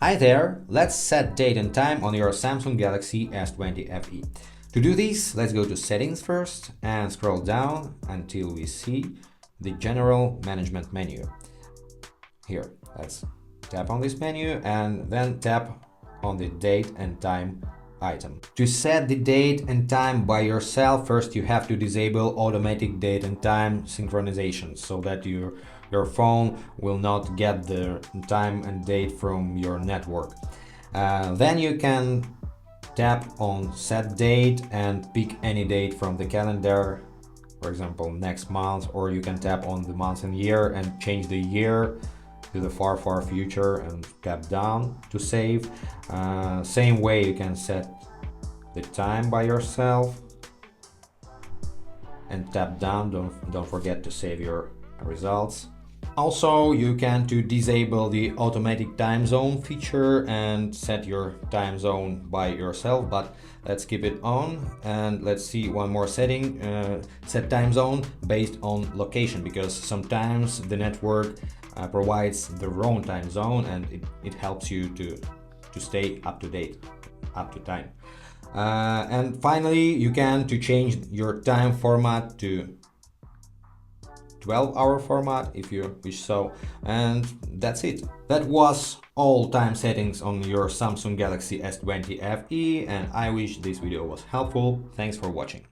Hi there, let's set date and time on your Samsung Galaxy S20 FE. To do this, let's go to settings first and scroll down until we see the general management menu. Here, let's tap on this menu and then tap on the date and time item. To set the date and time by yourself, first you have to disable automatic date and time synchronization so that your phone will not get the time and date from your network. Then you can tap on set date and pick any date from the calendar, for example next month, or you can tap on the month and year and change the year to the far future and tap down to save. Same way you can set the time by yourself and tap down. Don't forget to save your results. Also, you can disable the automatic time zone feature and set your time zone by yourself, but let's keep it on. And let's see one more setting, set time zone based on location, because sometimes the network provides the wrong time zone and it helps you to stay up to date, up to time. And finally, you can change your time format to 12-hour format if you wish so, and that's it. That was all time settings on your Samsung Galaxy S20 FE, and I wish this video was helpful. Thanks for watching.